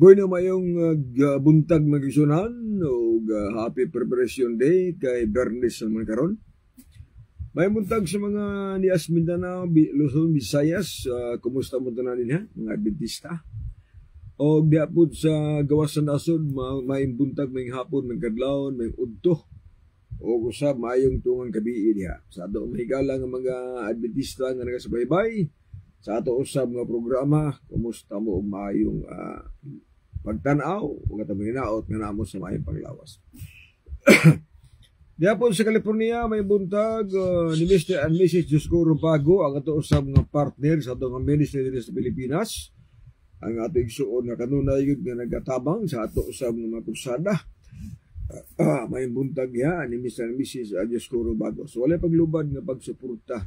Boy na mayong buntag magisunan o happy preparation day kay Bernes naman karon. May buntag sa mga Nias Mindanao, Luzon, Visayas, kumusta mo tanan niya mga Adventista? O diapod sa gawas sa nasod, may buntag, may hapon, may kadlawon, may udto. O usab mayong tungang gabi niya. Sa ato mahigala nga mga Adventista nga nagasubaybay sa ato usab nga programa, kumusta mo mayong pagtanaw o katamang hinaot nga namo sa mayong paglawas. Diapon sa California may buntag ni Mr. and Mrs. Juscoro Bago, ang ato usab nga partner sa ato nga ministry dito sa Pilipinas. Ang ato igsuon nga kanunay yun nga nagatabang sa ato usab nga mga kursada. May buntag ya ni Mr. and Mrs. Juscoro Bago. So wala paglubad nga pagsuporta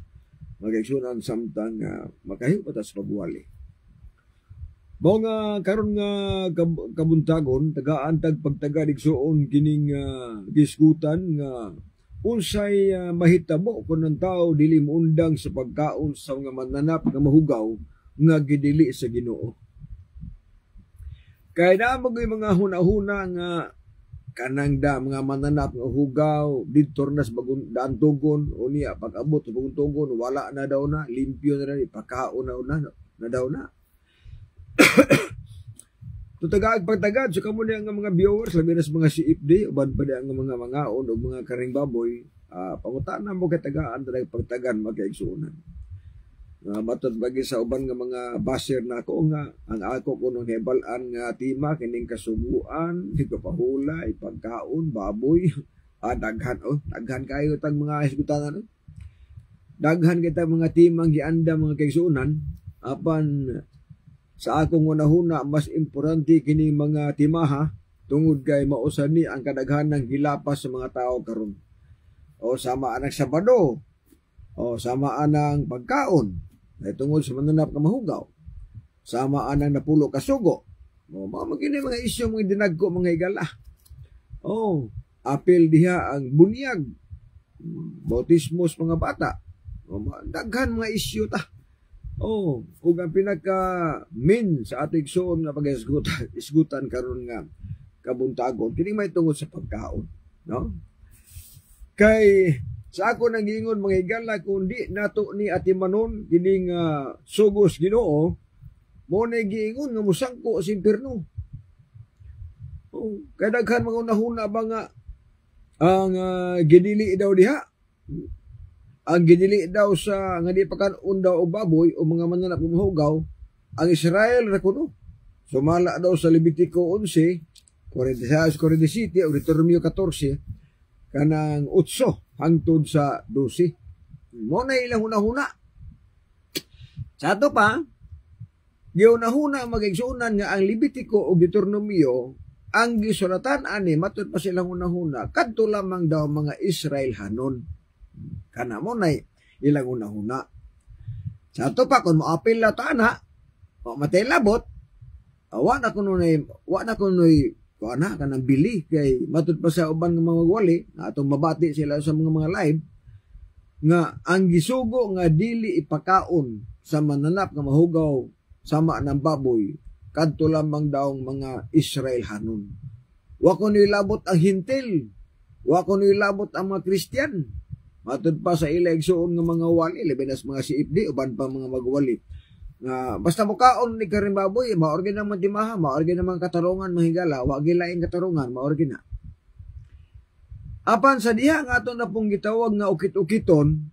magigsunan samtang makahiw patas pagwali. Mao nga karon nga kabuntagon tagaan-tag pagtaga igsuon kining gisgutan nga unsay mahitabo kun ang tao dili moundang sa pagkaon sa mga mananap nga mahugaw nga gidili sa Ginoo. Kay na mga hunahuna nga kanang mga mananap nga hugaw didto na sa daan tugon o niya pag-abot sa bagong tugon wala na daw na, limpyo na rin, ipakaon na daw na. Tutagag pagtagad so kamo ni ang mga viewers labi na sa mga CFD uban pa di ang mga mangaon o mga karing baboy pangutana mo kay tagaan talaga pagtagan magkaigsuunan. Matod bagi sa uban nga mga baser na ako nga ang ako kuno hebalan nga tima kining kasubuan higapahulay pagkaon baboy daghan kayo tag mga isbitanan daghan kita mga timang gianda mga kaigsuunan apan sa akong unahuna mas importante kini mga timaha tungod kay mausan ni ang kadaghanang gilapas sa mga tao karon o sama anang Sabado o sama anang pagkaon ay tungod sa mananap nga mahugaw sama anang napulo ka sugo o magini mga isyu mga dinagko mga higala o apil diha ang bunyag bautismos mga bata o daghan mga isyu ta. Oh, ug ang pinaka-main sa ating igsoon nga pag-isgutan karon nga kabuntagon kini may tungod sa pagkaon, no? Kay sa ako nang giingon mga higala kundi nato ni atimanon kining sugos Ginoo mo na giingon nga musangko sa impierno. Oh, kay daghan mga unahuna ba nga ang gidili daw diha. Ang ginili daw sa nga di pakanon daw og baboy o mga mananap ng mahugaw ang Israel ra kuno. Sumala daw sa Levitico 11, 46, 47 o Deuteronomio 14 kanang 8 hangtod sa 12. Mo na ilang hunahuna. Sa ato pa, giunahuna magigsunan nga ang Levitico o Deuteronomio ang gisulatan ani matud pa silang hunahuna kadto lamang daw mga Israel hanon. Kana mo na ilang una-una. Sa ato pa, kung maapil na tana, matay labot, wa na kuno'y kanang bili, kay matud pa sa uban ng mga wali, na atong mabati sila sa mga live, nga ang gisugo nga dili ipakaon sa mananap nga mahugaw sama ng baboy, kadto lamang daw mga Israel hanon. Wa kuno'y labot ang hintil, wa kuno'y labot ang mga Kristiyan, matud pa sa ila igsuon nga mga wali labi na sa mga CFD uban pa mga magwali nga basta mukaon ni karing baboy maorgi naman timaha maorgi naman katarungan mahigala wa gilaing katarungan maorgi na apan sa diha nga aton na pong gitawag nga ukit-ukiton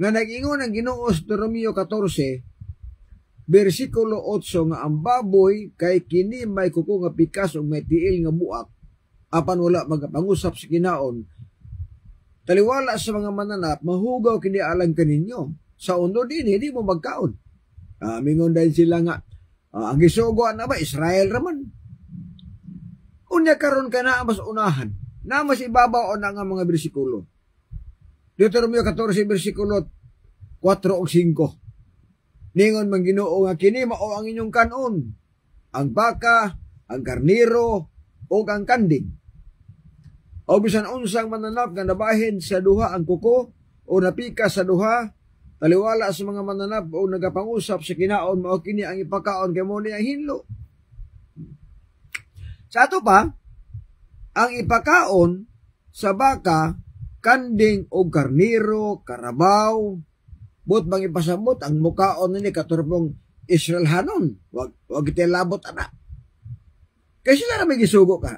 nga nag-ingon ang Ginoo sa Deuteronomio 14 bersikulo 8 nga ang baboy kay kini may kuko nga pikas ug may tiil nga buak apan wala magpangusap sa kinaon. Taliwala sa mga mananap, mahugaw kini alang kaninyo. Sa undo din, hindi mo magkaon. Mingon dahil sila nga, ang gisugo na ba, Israel raman. Unya karon ka na mas unahan, na mas ibabaw na nga mga bersikulo. Deuteronomio 14, bersikulo 4 o 5. Ningon man Ginoo nga kini mao ang inyong kanon, ang baka, ang karniro, o ang kanding. O bisan unsang mananap nga nabahin sa duha ang kuko o napika sa duha taliwala sa mga mananap o nagapangusap sa kinaon mao kini ang ipakaon kay mo ni ang hinlo Sa ato pa, ang ipakaon sa baka, kanding o karniro, karabaw, but bang ipasabot, ang mukaon nini katurpong Israelhanon. Wag iti labot ana. Kaya sila na may gisugo ka.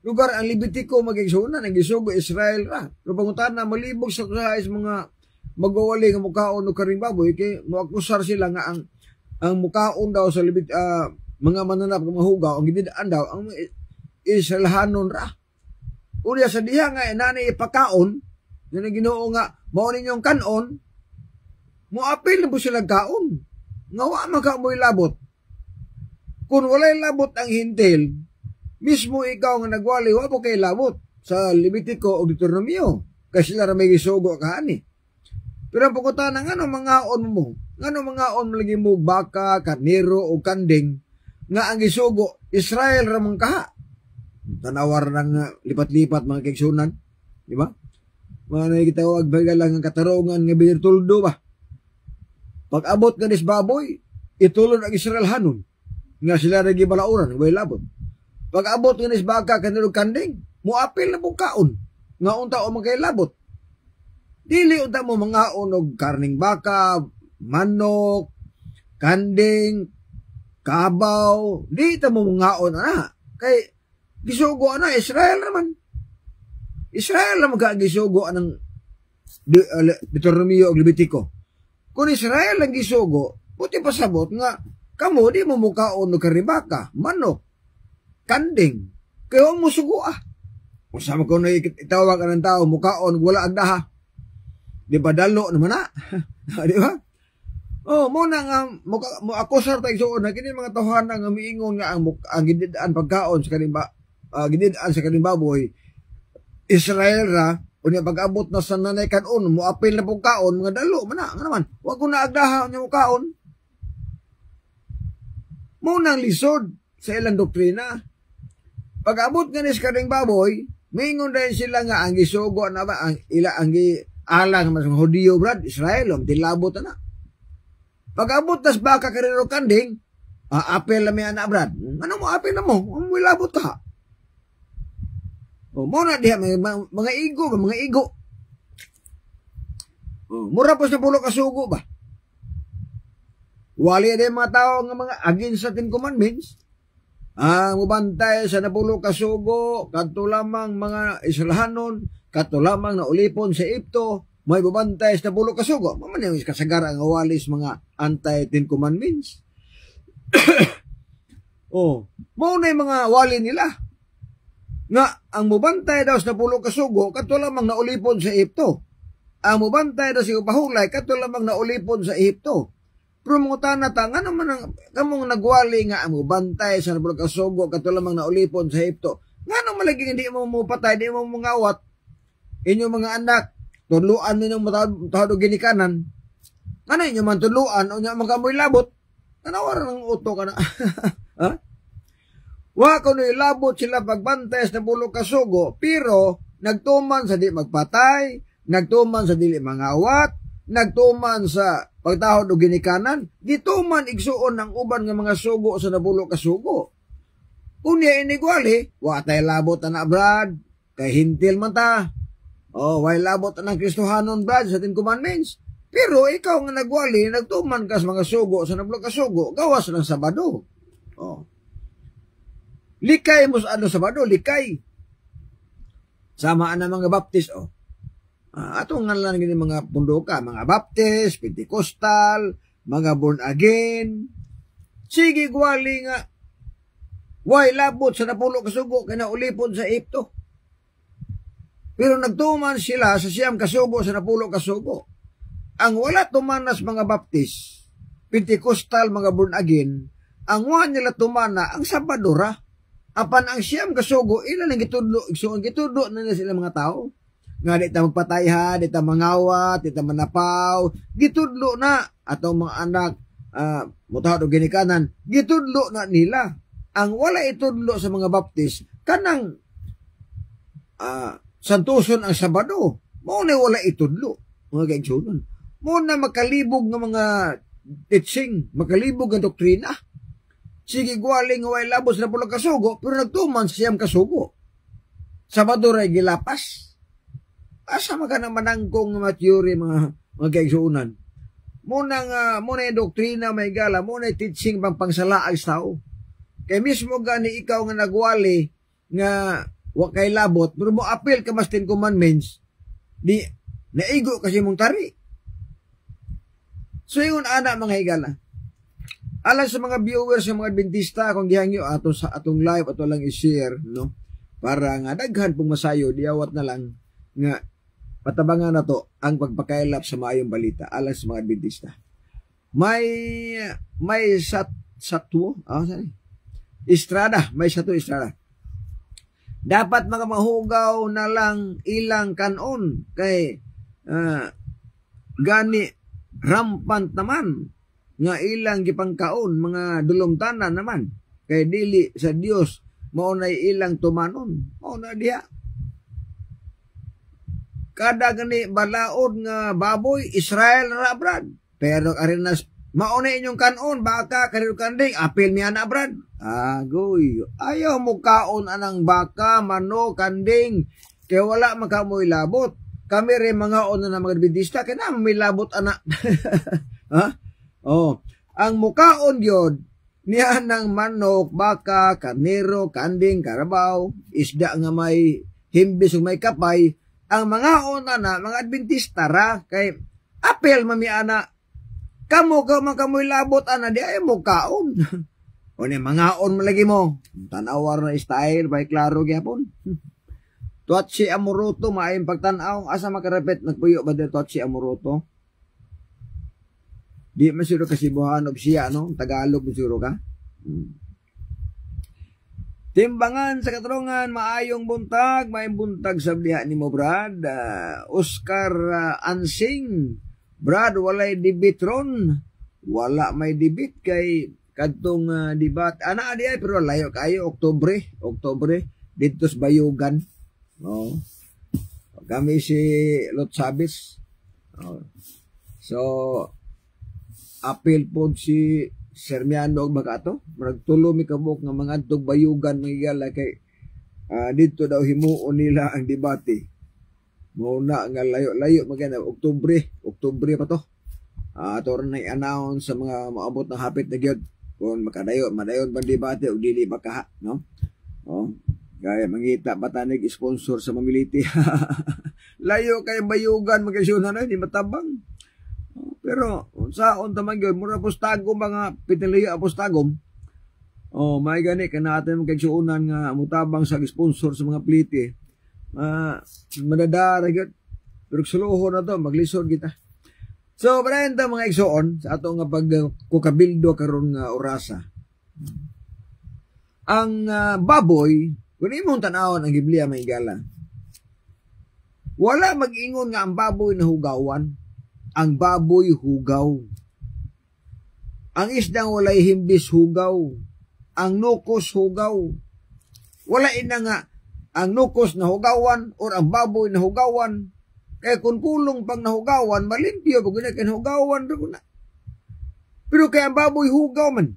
Lugar ang Libitiko magigsunan, ang gisugo Israel ra. Pero pangutan na malibog sa mga magwawali ng mukaon o karing baboy, kay muakusar sila nga ang mukaon daw sa mga mananap ng mahugaw, ang ginidaan daw, ang Israelhanon ra. Unya sa diha nga, nani ipakaon, yun ang Ginoo nga, mao ninyong kanon, muapil na po silang kaon. Nga wa maka mo'y labot. Kung walay labot ang hintil, mismo ikaw nga nagwali, wa po kay labot sa Levitico o Deuteronomio. Kasi sila may gisugo ka ani. Pero ang pukutan ng mangaon mo, mangaon mo lagi mo baka, karniro o kanding, nga ang gisugo, Israel ramang kaha. Tanawar ng lipat-lipat mga keksunan. Di ba? Mga nakikitawag baga lang ang katarungan nga binirtuldo ba? Pag abot nga nis baboy, itulon ang Israelhanon. Nga sila nagi balauran, way labot. Pag abot nga nis baka, kanilog kanding, muapil na pong kaon. Nga unta o magkay labot. Dili unta mo mga unog karning baka, manok, kanding, kabaw, di ta mo mga na. Kay gisugo na Israel naman. Israel naman ka gisugo ng Deuteronomio o Levitico. Kung Israel ang gisugo, buti pasabot nga kamo di mo mukaon o karibaka, manok, kanding. Kaya mo sugo Kung sama ko na itawag ka ng tao, mukaon, wala ang daha. Di ba dalo naman na? Di ba? Oh, muna nga, akusar tayo soon na kini mga tawhan nga miingon nga ang gididaan pagkaon sa kaning gididaan sa kaning baboy Israel ra unya pag-abot na sa nanay kanon mo apil na pong kaon mga dalo man na nga naman wag ko na agdaha nya mo kaon mo nang lisod sa ilang doktrina pag-abot nga sa kaning baboy miingon din sila nga ang gisugo na ba ang ang alang mas Hudiyo brad Israel dilabot na pag-abot tas baka karero kanding apel na may anak brad ano mo apel na mo mo labot ka mo na diha mga igo. Mura po sa pulo kasugo ba? Wali din mga tao nga mga against sa Ten Commandments. Mubantay sa napulo kasugo, kadto lamang mga Israelhanon, kadto lamang na ulipon sa Egypto, may bubantay sa napulo kasugo. Maman yung kasagara nga walis mga anti-Ten Commandments. Mo na yung mga wali nila. Nga, ang mubantay daw sa napulo kasugo, kato lamang naulipon sa Egypto. Ang mubantay daw sa upahulay, kato lamang naulipon sa Egypto. Pero mga tanata, nga naman ang kamong nagwali nga ang mubantay sa napulo kasugo, kato lamang naulipon sa Egypto. Nga naman malaging hindi mo mupatay, hindi mo mungawat. Inyong mga anak, tuluan ninyong matahado ginikanan. Ano inyong man tuluan, o niya mga kamoy labot. Nanawaran ng uto ka na. Ha? Wa ko ni labot sila pagbantay sa napulo kasugo, pero nagtuman sa di magpatay, nagtuman sa dili mangawat, nagtuman sa pagtahod o ginikanan, dituman igsuon ng uban nga mga sugo sa napulo kasugo. Unya inigwali, wa tay labot na brad, kay hintil man ta. Way labot na ng Kristohanon brad sa Ten Commandments. Pero ikaw nga nagwali, nagtuman ka sa mga sugo sa napulo kasugo, gawas ng Sabado. Likay mo sa Sabado, likay. Samaan na mga Baptist, atong nga lang gini mga pundoka, mga Baptist, Pentecostal, mga born again. Sige, gwali nga. Way labot sa napulo kasugo, kaya ulipon sa Egypto. Pero nagtuman sila sa siyam kasugo sa napulo kasugo. Ang wala tumanas mga Baptist, Pentecostal, mga born again, ang wala nila tumana, ang Sabado ra. Apan ang siyam kasugo, ilan ang gitudlo, gitudlo na sila mga tao. Nga di ta magpatay ha, di ta mangawat, di ta manapaw, gitudlo na. Atong mga anak, mutahod o ginikanan, gitudlo na nila. Ang wala itudlo sa mga Baptist, kanang santuson ang Sabado. Muna wala itudlo, mga kaigsunan. Muna makalibog ng mga teaching, makalibog ng doktrina. sige gwaling nga way labos na pula kasugo, pero nagtuman siyam kasugo. Sabado ray gilapas. Asa maka naman ang kong mga theory, mga kaigsuunan. Muna yung doktrina may gala, muna yung teaching pang pangsalaag sa tao. Kaya mismo gani ikaw nga nagwali nga wakay labot, pero mo appeal ka mas 10 commandments, di naigo kasi mong tari. So yun ana mga higala. Alang sa mga viewers sa mga Adventista, kung gihangyo ato sa atong live ato lang i-share, no? Para nga daghan pong masayo, diawat na lang nga patabangan na to ang pagpakailap sa maayong balita alang sa mga Adventista. May satwo, Estrada, may satwo Estrada. Dapat mga mahugaw na lang ilang kanon kay gani rampant naman nga ilang gipangkaon mga dulomtanan naman kay dili sa Dios maunay ilang tumanon. Mao na diha. Kada gani balaod nga baboy Israel ra brad. Pero arinas maunay inyong kanon baka kanino kanding apil niya na brad. Agoy, ayaw mo kaon anang baka, mano, kanding kay wala makamoy labot. Kami rin mga ona na mga Adventista kaya na may labot anak. Ha? Oh, ang mukaon yun niya ng manok, baka, karnero, kanding, karabaw, isda nga may himbis o may kapay. Ang mga ona na mga Adventista ra kay apel mami ana kamo ka man kamoy labot ana di ay mo kaon. O ni mga on malagi mo tanawar na style bay klaro gyapon. Tuatsi Amoroto maayong pagtanaw asa makarepet nagpuyo ba dito Tuatsi Amoroto? Di masuro kasi buhanop siya no Tagalog masuro ka. Timbangan sa katarungan maayong buntag maayong buntag sa bliha ni mo Brad. Oscar Ansing Brad walay debitron wala may debit kay kadtong debat ana di ay pero layo kayo Oktubre dito sa Bayugan. Oh. Kami si Lot Sabis. Oh. So apil po si Sermiano og Magato. Nagtulo mi kabuk nga mga adtog Bayugan magigala kay dito daw himuon nila ang debate. Muna nga layo-layo magana Oktubre pa to. Ato rin na-announce sa mga maabot na hapit na gyud kung madayon ba debate o dili makaha, no? Oh. Gaya mangita batanig sponsor sa mamiliti. Layo kay Bayugan magkasyonan na di matabang. Pero saon ta man gyud mura postagom mga pitiliyo apostagom. Oh, may gani kana atin magkasyonan nga mutabang sa sponsor sa mga pliti. Madadara gyud. Pero suluhon na to maglisod kita. So brenda mga igsoon sa ato nga pagkukabildo karon nga orasa. Ang baboy kung imong tanawon ang Biblia may gala, wala mag-ingon nga ang baboy na hugawan. Ang baboy hugaw. Ang isdang walay himbis hugaw. Ang nukos hugaw. Wala ina nga ang nukos na hugawan or ang baboy na hugawan. Kaya kung pulong pang nahugawan, malimpyo pag ginakin hugawan. Pero kaya ang baboy hugaw man.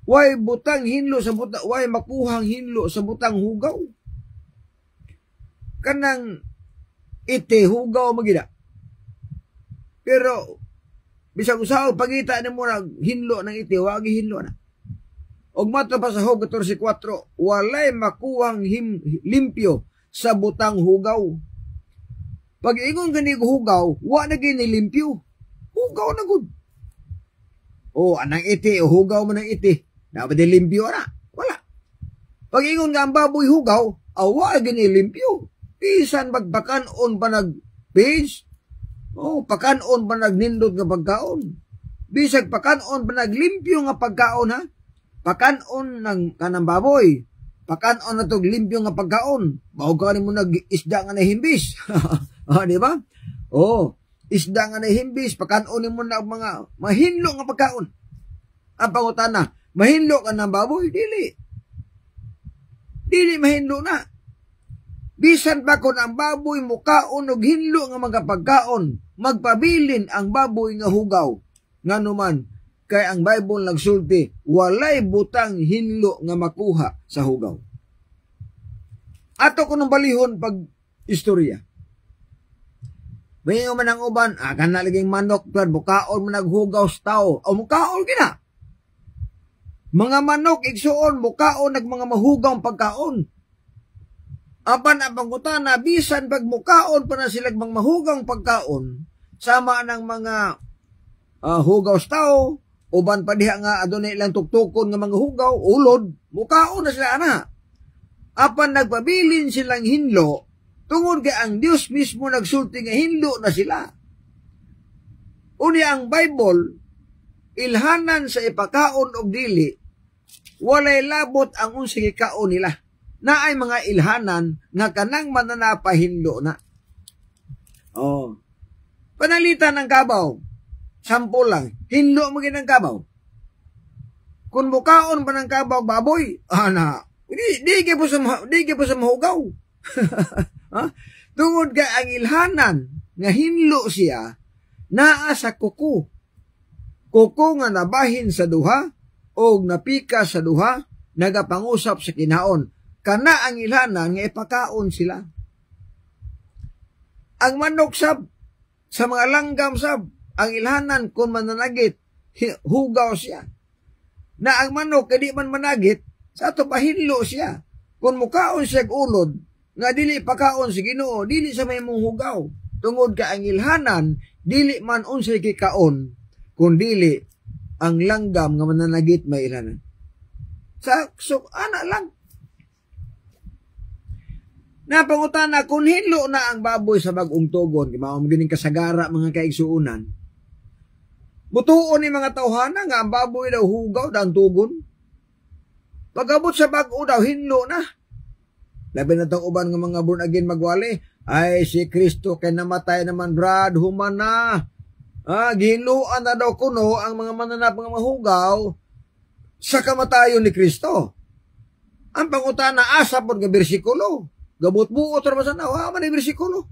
Way butang hinlo sa butang, way makuhang hinlo sa butang hugaw. Kanang ite hugaw magida. Pero bisag usaw pagita ni mo nag hinlo ng ite, wag hinlo na. Og mata pa sa Job 14:4, walay makuhang limpyo sa butang hugaw. Pag ingon gani hugaw, wa na gini limpyo. Hugaw na gud. O anang ite, o hugaw man ang ite. Dapat limpyo na. Wala. Pag ingon nga ang baboy hugaw, awa gini limpyo. Isan magpakanon pa nag-page. Oh, pakanon pa nagnindot nga pagkaon. Bisag pakanon pa naglimpyo nga pagkaon ha. Pakanon ng kanang baboy. Pakanon na tog limpyo nga pagkaon. Maugaw mo nag-isda nga na himbis. Di ba? Oh, isda nga na himbis. Pakanon mo na mga mahinlo nga pagkaon. Ang pangutana, mahinlo ka ng baboy? Dili. Dili mahinlo na. Bisan pa kung ang baboy mukaon o hinlo nga mga pagkaon, magpabilin ang baboy nga hugaw. Nga naman, kay ang Bible nagsulti walay butang hinlo nga makuha sa hugaw. Ato ko nung balihon pag istorya. May man ang uban, kana laging manok, bukaon mo naghugaw sa tao. O mukaon kina. Mga manok, igsuon, mukaon, mga mahugaw pagkaon. Apan ang pangutana, bisan pag mukaon pa na silang mga mahugaw pagkaon, sama ng mga hugaw sa tao, uban pa diha nga adunay ilang tuktukon nga mga hugaw, ulod, mukaon na sila ana. Apan nagpabilin silang hinlo, tungod kay ang Dios mismo nagsulti nga hinlo na sila. Uni ang Bible, ilhanan sa ipakaon og dili, walay labot ang unsig ikaon nila. Na ay mga ilhanan nga kanang mananapa hinlo na. Oh. Panalitan ng kabaw, sample lang, hinlo mo ginang kabaw. Kung bukaon pa ng kabaw baboy, di po sa mahugaw. Ha? Tungod ka ang ilhanan nga hinlo siya naa sa kuko. Kuko nga nabahin sa duha o napika sa duha nagapangusap sa kinaon. Kana ang ilhanan nga ipakaon sila. Ang manok sab sa mga langgam sab ang ilhanan kung mananagit hugaw siya. Na ang manok kadi man managit sa ato pahinlo siya. Kung mukaon siya ulod, nga dili pakaon si Ginoo, dili sa may mong hugaw. Tungod ka ang ilhanan, dili man unsay kikaon, kung dili ang langgam nga mananagit may ilhanan. So, ana lang. Napangutana, kung hinlo na ang baboy sa bagong tugon, kimaong gining kasagara mga kaigsuunan, butuon ni mga tawhana nga ang baboy daw hugaw daw tugon. Pagabot sa bag-o daw, hinlo na. Labi na itong uban ng mga born again magwali, ay si Kristo kay namatay naman brad, human na. Gihinluan na daw kuno ang mga mananap mga mahugaw sa kamatayon ni Kristo. Ang pangutana, asa po nga bersikulo. Gabot-buot ra sa nawa man ang bersikulo.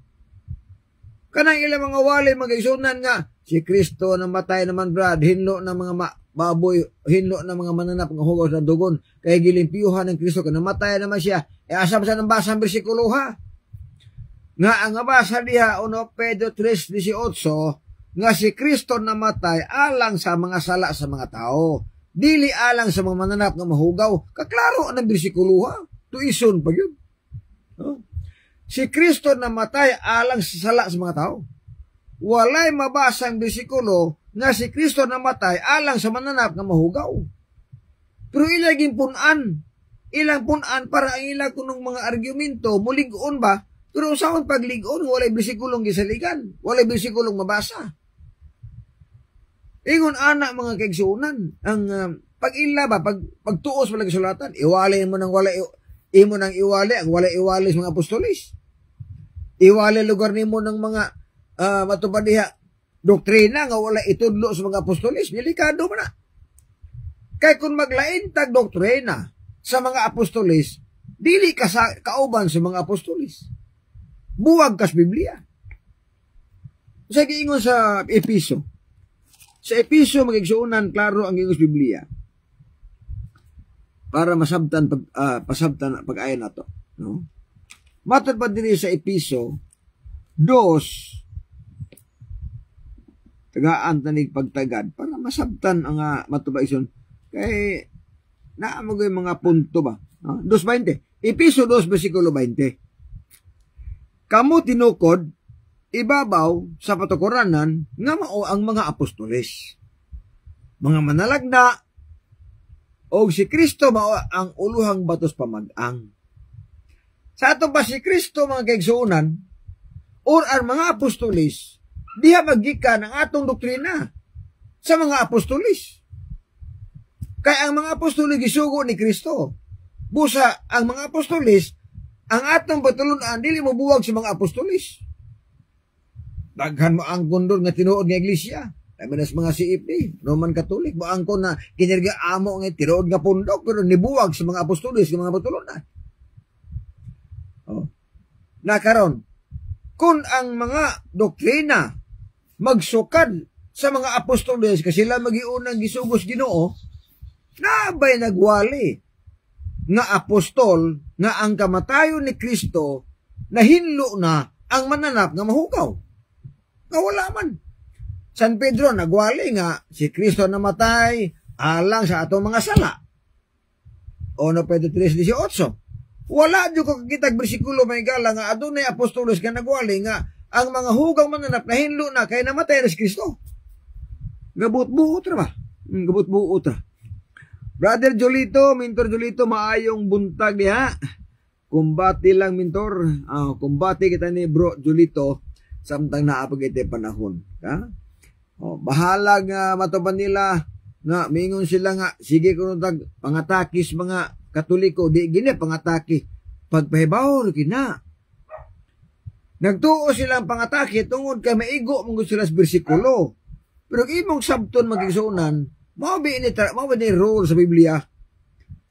Kanang ilang mga wali mag-igsunan nga, si Kristo namatay naman brad, hinlo ng mga baboy, hinlo ng mga mananap ng hugaw sa dugon, kaya gilimpiyuhan ng Kristo, kaya namatay naman siya, asam sa nang basa ang bersikulo ha. Nga ang basa diha, 1 Pedro 3:18, nga si Kristo namatay alang sa mga sala sa mga tao, dili alang sa mga mananap ng mahugaw, kaklaro ang bersikulo ha, tuison pa yun. Si Kristo namatay alang sa sala sa mga tao. Walay mabasang bersikulo nga si Kristo namatay alang sa mananap nga mahugaw. Pero ilaging ilang punan para ang ilang kunong mga argumento, mulig-on ba? Pero usawan pag-lig-on, walay bersikulong gisaligan, walay bersikulong mabasa. Ingon anak mga kaigsuunan, ang pag-ila ba, pagtuos mo lang kasulatan, iwalay mo ng walay, imo nang iwali, ang walay iwali sa mga apostolis. Iwali lugar nimo ng mga matupad diha doktrina nga wala itudlo sa mga apostolis, delikado man na. Kay kung maglain tag doktrina sa mga apostolis, dili ka kauban sa mga apostolis. Buwag kas Biblia. Sa giingon sa Episo. Sa Episo magigsuunan klaro ang giingon sa Biblia. Para masabtan pasabtan pag-ayon nato, no? Matod pa diri sa Episo 2 tagaan tanig pagtagad para masabtan ang matubaison kay naamo gyud mga punto ba, no? 2:20 Episo 2 bersikulo 20. Kamu tinukod ibabaw sa patukuranan nga mao ang mga apostoles, mga manalagda, og si Kristo mao ang uluhang batos pamag-ang. Sa ato ba si Kristo mga kaigsuunan or ang mga apostolis diha magikan ang atong doktrina sa mga apostolis. Kaya ang mga apostolis gisugo ni Kristo. Busa ang mga apostolis ang atong batulunan dili mo buwag sa mga apostolis. Daghan mo ang gundol nga tinuod nga iglesia. Labi na sa mga CFD, Roman Catholic, mo ang na kinirga amo nga tinuod nga pundok pero nibuwag sa mga apostolis nga mga batulunan. Na karon, kung ang mga doktrina magsukad sa mga apostoles kasi sila magiunang gisugos Ginoo, nabay nagwali nga apostol nga ang kamatayon ni Kristo nahinlo na ang mananap nga mahugaw. Nga wala man. San Pedro nagwali nga si Kristo namatay alang sa atong mga sala. 1 Pedro 3:18. Wala jud ko kakitag bersikulo may gala nga adunay apostolos nga nagwali nga ang mga hugaw mananap nahinlo na kay namatay na si Kristo. Gabut-buot ra ba? Gabut-buot ra. Brother Jolito, Mentor Jolito, maayong buntag diha. Kumbati lang, Mentor. Kumbati kita ni Bro Jolito samtang naapag iti panahon. Ha? Bahala nga matuban nila nga mingon sila nga sige kuno tag pangatakis mga Katoliko di gini pangataki pagpahibaw kina. Nagtuo silang pangataki tungod kay maigo mong sila sa bersikulo. Pero imong sabton magigsunan, mao ba ni rule sa Biblia?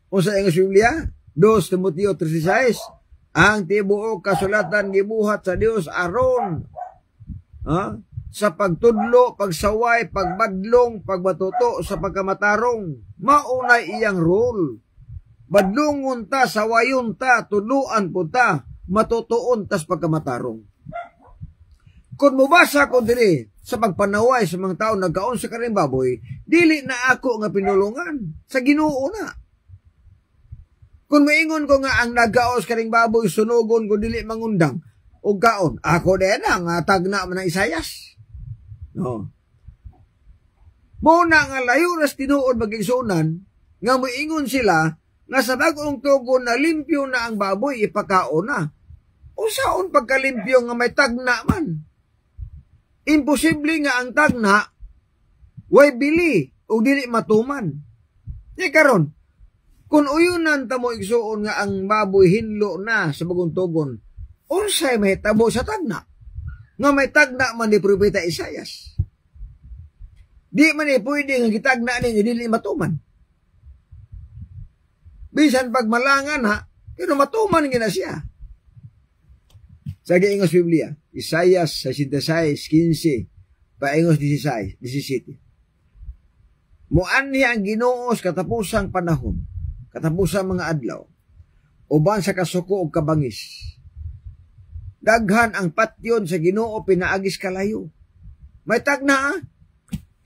O sa Biblia, 2 Timoteo 3:6, ang tibuok kasulatan gibuhat sa Dios aron sa pagtudlo, pagsaway, pagbadlong, pagbatuto sa pagkamatarong. Maunay iyang rule. Badlungon ta, sawayon ta, tudluan po ta, matutuon tas pagkamatarong. Kung mubasa ko diri sa pagpanaway sa mga tao nagkaon sa karing baboy, dili na ako nga pinulungan sa Ginoo na. Kung maingon ko nga ang nagkaon sa karing baboy sunugon ko dili mangundang og kaon, ako din ang tagna man ng Isayas. No. Muna nga layo ras tinuod magigsunan nga moingon sila nga sa bagong tugon na limpyo na ang baboy ipakaon na. Usaon pagkalimpyo nga may tagna man? Imposible nga ang tagna way bili o dili matuman. Di karon, kung uyunan ta mo igsuon nga ang baboy hinlo na sa bagong tugon, unsay may tabo sa tagna? Nga may tagna man ni Propeta Isayas. Di man pwede nga gitagna ni dili matuman. Bisan pag malangan ha, pero matuman gina siya. Sa giingos Biblia, Isayas 66:15, paingos 17. Muanhi ang Ginoo sa katapusang panahon, katapusang mga adlaw, uban sa kasuko ug kabangis. Daghan ang patyon sa Ginoo pinaagis kalayo. May tagna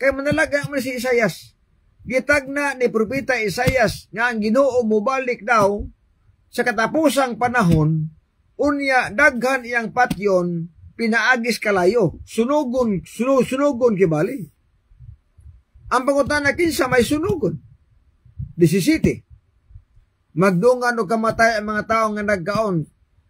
kay manalaga man si Isayas. Gitagna ni Propeta Isayas nga ang Ginoo mubalik daw sa katapusang panahon, unya daghan iyang patyon pinaagis kalayo. Sunugon kibali. Ang pangutana kinsa may sunugon? 17. Magdungan o kamatay ang mga tao nga nagkaon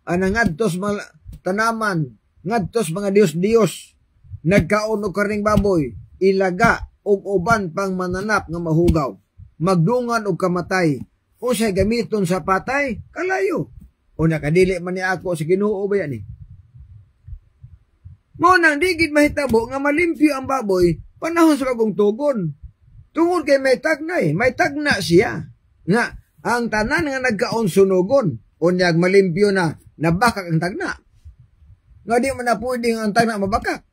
ngadtos mga tanaman, ngadtos mga Dios, nagkaon o karing baboy, ilaga og uban pang mananap nga mahugaw. Magdungan og kamatay, usay gamiton sa patay, kalayo. O nakadili man ni ako sa Ginoo ba yan eh. Mo nang digid mahitabo nga malimpyo ang baboy, panahon sa bagong tugon. Tungod kay may tagna siya. Nga, ang tanan nga nagkaon sunugon, o niyag malimpyo na, nabakak ang tagna. Nga di man na pwedeng ang tagna mabakak.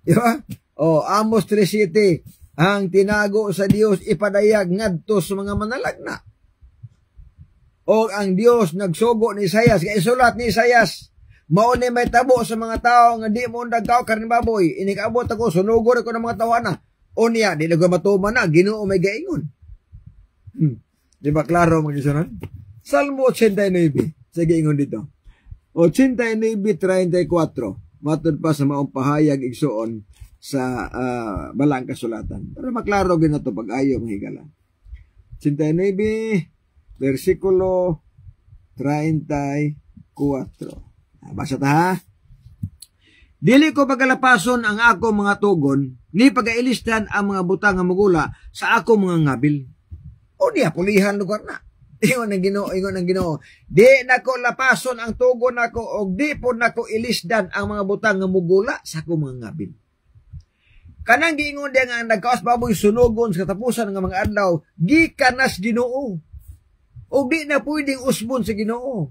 Diba? O, Amos 3:7, ang tinago sa Dios ipadayag ngadto sa mga manalagna. O ang Dios nagsugo ni Isayas, kaya isulat ni Isayas, mauni may tabo sa mga tao nga di mo nagkaw karin baboy, inikabot ako, sunugod ako ng mga tawana. O niya, di na ko matuman na, Ginoo may gaingon. Di ba klaro mga isunan? Salmo 89, sa gaingon dito. 89:34, matod pa sa maong pahayag igsuon sa balang kasulatan. Pero maklaro gina to pag-ayo mga higala. 89, versikulo 34. Basa ta ha? Dili ko pagalapason ang ako mga tugon, ni pagailistan ang mga butang nga mugula sa ako mga ngabil. O niya, pulihan lugar na. Ingon ang Ginoo. Di nako lapason ang tugon nako og di po nako ilisdan ang mga butang nga mugula sa ako mga ngabil. Kanang giingon dia nga nagkaos baboy sunugon sa katapusan nga mga adlaw, gikan nas Ginoo. O di na pwedeng usbon sa Ginoo.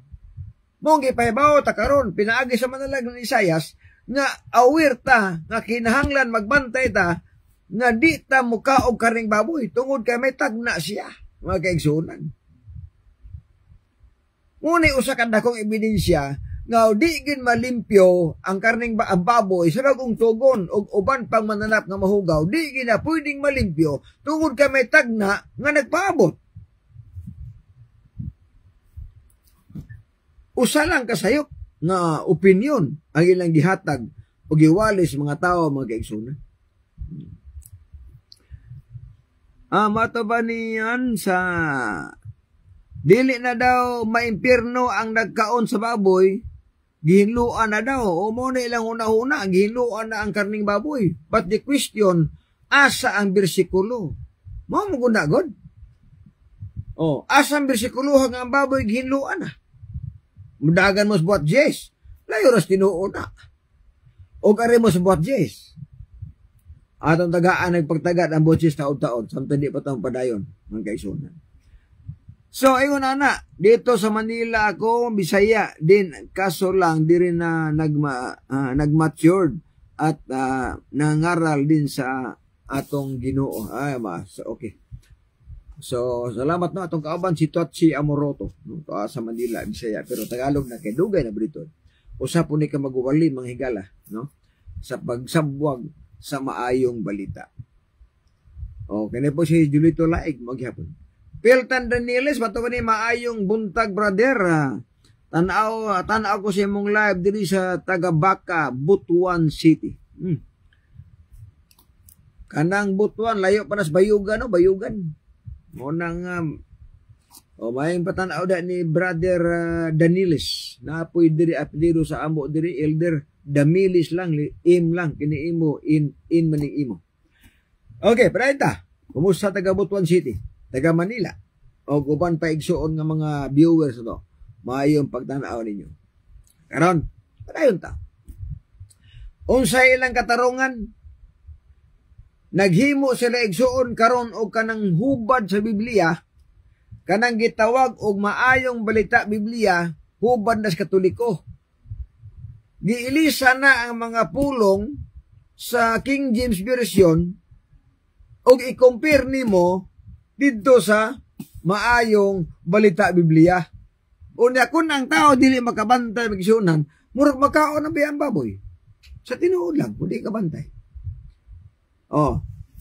Mong gipahibaw ta karon pinaagi sa manalag ni Isayas nga awir ta nga kinahanglan magbantay ta nga di ta mukaog karing baboy tungod kay may tagna siya, mga kaigsunan. Ngunit usa ka dakong ebidensya nga di gid malimpyo ang karning ang baboy sa bagong tugon og uban pang mananap nga mahugaw, di gid na pwedeng malimpyo tungod kay may tagna nga nagpaabot. Usa lang kasayop nga opinyon ang ilang gihatag o giwali sa mga tao, mga kaigsunan. Mato ba niyan sa dili na daw maimpirno ang nagkaon sa baboy, gihinluan na daw. O mo na ilang una-una, gihinluan na ang karning baboy. But the question, asa ang bersikulo? Mo guna god? Asa ang bersikulo nga ang baboy gihinluan na? Mudagan mo sa buhat Jes. Layo ras tinuo na. O kare mo sa buhat Jes. Atong tagaan nagpagtagat ang buhat Jes taon-taon. Samtang di pa itong padayon. Mga kaisunan. So, ayun na, dito sa Manila ako, Bisaya din, kaso lang, di rin na nag-matured at nangaral din sa atong Ginoo. Okay. So, salamat na atong kauban si Totsi Amoroto, no, sa Manila, Bisaya, pero Tagalog na kay Dugay na Briton. Usa po ni ka mag-uwali, mga higala, no, sa pagsabwag sa maayong balita. Okay, na po si Julito Laig, maghapon. Piltan Daniles, bato ba ni maayong buntag, brother. Tanaw ko sa mong live diri sa Tagabaka, Butuan City. Kanang Butuan, layo pa nas Bayugan, no? Bayugan. Monang, mayang patanaw da ni brother Daniles. Naapoy diri apelido sa amo diri, Elder Damilis lang, lang, kini imo, in maning imo. Okay, parayta. Kumusta taga Butuan City? Taga Manila, o uban pa igsuon nga mga viewers no, maayong pagtanaw ninyo. Karon, padayon ta. Unsay ilang katarungan, naghimo sila igsuon karon og kanang hubad sa Biblia, kanang gitawag og maayong balita Biblia, hubad na sa Katoliko. Giilisa na ang mga pulong sa King James Version og i-compare nimo dito sa maayong balita Biblia. Unya kun ang tao dili makabantay magsunan, murag makaon ang biyang baboy. Sa tinuod lang, kundi kabantay.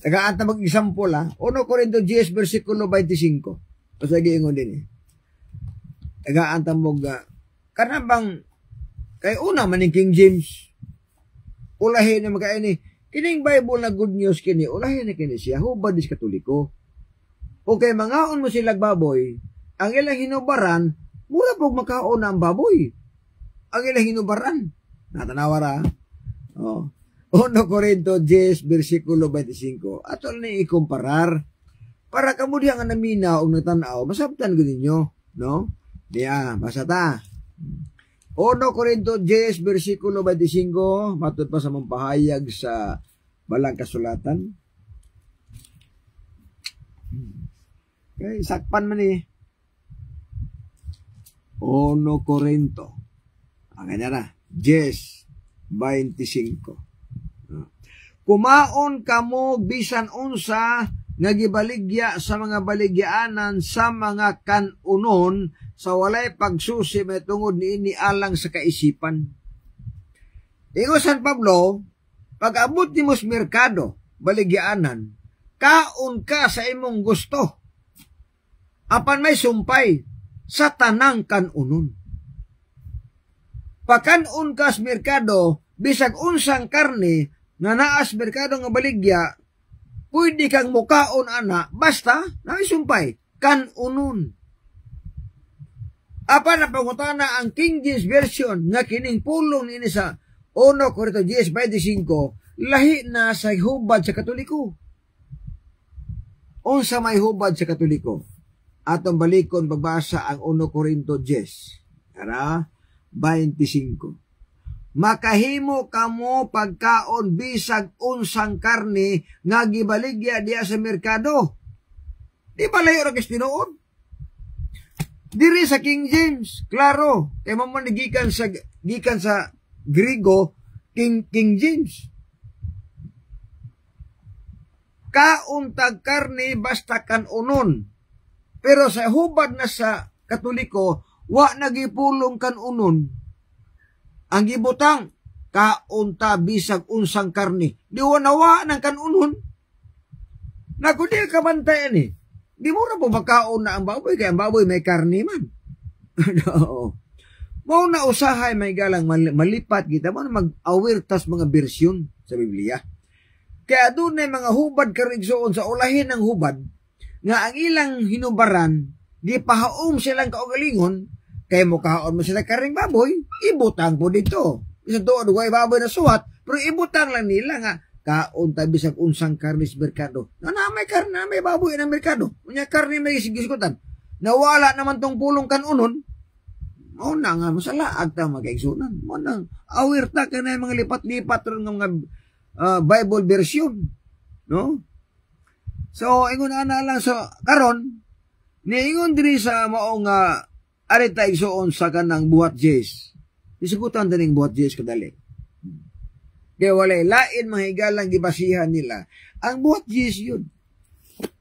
Tagaan ta mag-example 1 Corinto 10 versikulo 25. Basta giingon din Tagaan ta mog kanabang kay una maning King James. Ulahin na makaini. Kining Bible na good news kini, ulahin na kini siya, hubad is Katoliko. Okay, mangaon mo silang baboy, ang ilang hinubaran, mura pog makaon na ang baboy. Ang ilang hinubaran. Natanawara. 1 Corinto 10, versikulo 25. Atol na ikumparar. Para kamudihan nga namina o natanaw, masabtan ko ninyo. No? Diya, basa ta. 1 Corinto 10, versikulo 25, matod pa sa mampahayag sa balang kasulatan. Okay, sakpan man 1 Corinto. Ang kanya na, 10:25. Kumaon kamo bisan unsa nga gibaligya sa mga baligyaanan sa mga kanunon sa walay pagsusi may tungod niini alang sa kaisipan. Ingo San Pablo, pag-abot nimo sa merkado, baligyaanan, kaon ka sa imong gusto. Apan may sumpay sa tanang kanunon. Pakanon ka sa merkado, bisag unsang karne nga naas merkado nga baligya, pwede kang mukaon ana, basta na may sumpay, kanunon. Apan na pangutana ang King James Version nga kining pulong ni sa 1 Corinto 10:25, lahi na sa hubad sa Katoliko. Unsa may hubad sa Katoliko? Atong balikon pagbasa ang 1 Corinto 10, 25. Makahimo kamo pagkaon bisag unsang karne nga gibaligya diya sa merkado. Di ba layo ra kay tinuod? Diri sa King James, klaro, kay mamon gikan sa Griego, King James. kauntag karne basta kanunon. Pero sa hubad na sa Katoliko, wa nagipulong kanunon. Ang gibutang, kaunta bisag unsang karne. Di wanawa ng kanunon. Naku di ka bantayan eh. Di mo na po makaon na ang baboy, kaya ang baboy may karne man. Mau na usahay may galang malipat kita mo na mag-aware tas mga bersyon sa Biblia. Kaya doon na mga hubad karigsoon sa ulahin ng hubad nga ang ilang hinubaran di pahaom silang kaugalingon kaya mo kahaon mo sila karing baboy ibutang po dito. Isa doon way baboy na suwat pero ibutang lang nila nga kaunta bisag unsang karne sa merkado. Na may karne may baboy ng merkado. Unya karne may sigisgutan. Nawala naman tong pulong kanunon. Mao na nga masalaag ta magaigsunan. Mao nang aware ta kanay mga lipat-lipat ron nga mga Bible version, no? So ingon ana lang sa karon niingon diri sa mao nga arita igsuon sa kanang buhat Jes. Isigutan dining buhat Jes kadali. Kaya walay lain mahigalang gibasihan nila. Ang buhat Jes yun.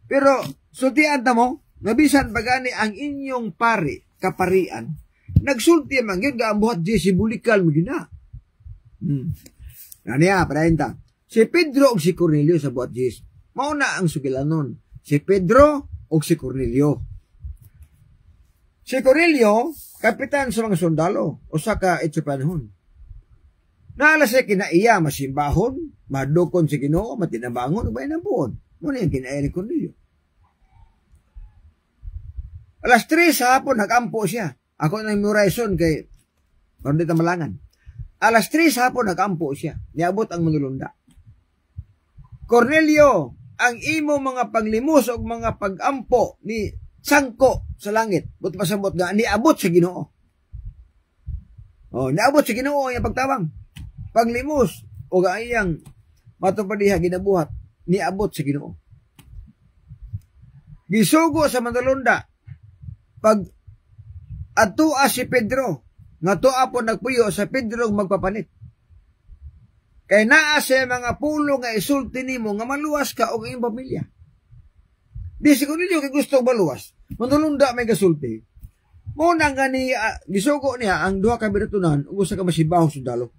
Pero sultian ta mo, nabisan pagani ang inyong pari, kaparian. Nagsulti man gyud nga ang buhat Jes sibulikal mo gina. Naniya, parenta. Si Pedro o si Cornelio sa buhat Jes. Mauna ang sugilanon. Si Pedro o si Cornelio. Si Cornelio, kapitan sa mga sundalo o sa ka-Etiopanhon. Naalasa kinaiya masimbahon, madukon si Ginoo, matinabangon, ubay na buon. Muna yung kinaiya ni Cornelio. Alas 3 sa hapon, nagampo siya. Ako nang memorizason kay Pardita Malangan. Alas 3 sa hapon, nagampo siya. Niabot ang manulunda. Cornelio, ang imo mga paglimos o mga pagampo ni sangko sa langit. But pasabot nga, niabot sa Ginoo. Niabot sa Ginoo ang pagtawang. Paglimos o gaayang matupadiha ginabuhat, niabot sa Ginoo. Gisugo sa manulunda, pag atua si Pedro, nga tuwa po nagpuyo sa Pedro magpapanit. Kay naa sa mga pulo nga isulti nimo nga maluwas ka og iyong pamilya. Di siguro niyo kay gusto maluwas. Manulunda may kasulti. Mo nang gani gisugo niya ang duha ka birtunan ug usa ka masibaho sundalo.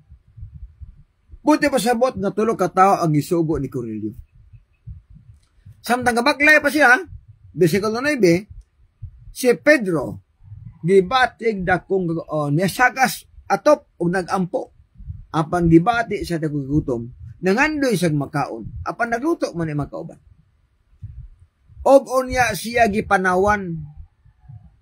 Buti pasabot nga tulo ka tawo ang gisugo ni Cornelio. Samtang kabaklay pa siya, bersikulo 9, si Pedro gibatig dakong niya sagas atop ug nagampo. Apan gibati sa dagong gutom, nangandoy siyang makaon. Apan nagluto man ay makauban. Og unya siya gipanawan.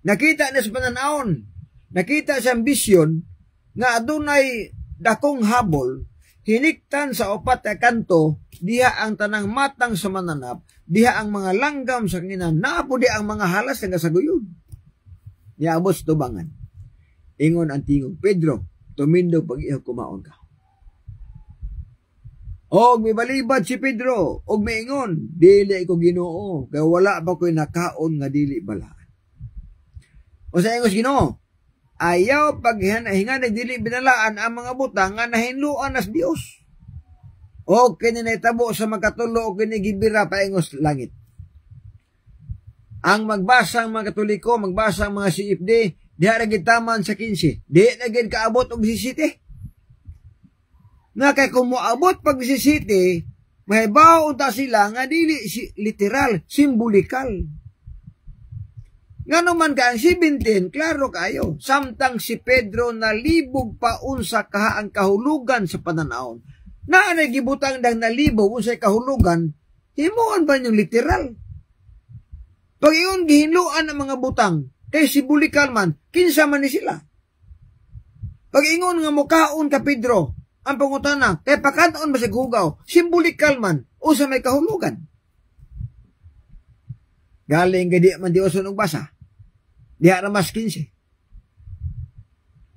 Nakita niya sa pananaon, nakita siyang bisyon nga adunay dakong habol, hiniktan sa upat ka kanto, diha ang tanang matang sa mananap, diha ang mga langgam sa kaninan, naapo di ang mga halas nga saguyon. Niabot tubangan. Ingon ang tingog, Pedro, tumindo pag ihaw kumaon ka. Og mibalibad si Pedro, og maingon, dili ko Ginoo, kaya wala ba ko'y nakaon nga dili balaan. O sa ingos Ginoo, ayaw paghinga dili binalaan ang mga butang nga nahinluan as Dios. O kininitabo sa magkatulo o kinigibira pa ingos langit. Ang magbasang mga Katoliko, magbasang mga CFD, diha ra gitaman sa 15, di na gid kaabot og 17. Nga kay kung moabot pag 17, may baon ta sila nga dili literal, simbolikal. Nga naman ka ang 17, klaro kayo, samtang si Pedro nalibog pa unsa kaha ang kahulugan sa pananaon. Na gibutang dang nalibog unsay kahulugan, himuon ba yung literal? Pag iyon gihinluan ang mga butang, kay simbolikal man, kinsa man ni sila. Pag ingon nga mukaon ka Pedro, ang pangutana, kay pakataon ba sa hugaw, simbolikal man, o sa may kahulugan. Galing gadi man Diyoson og basa, diha ra mas 15.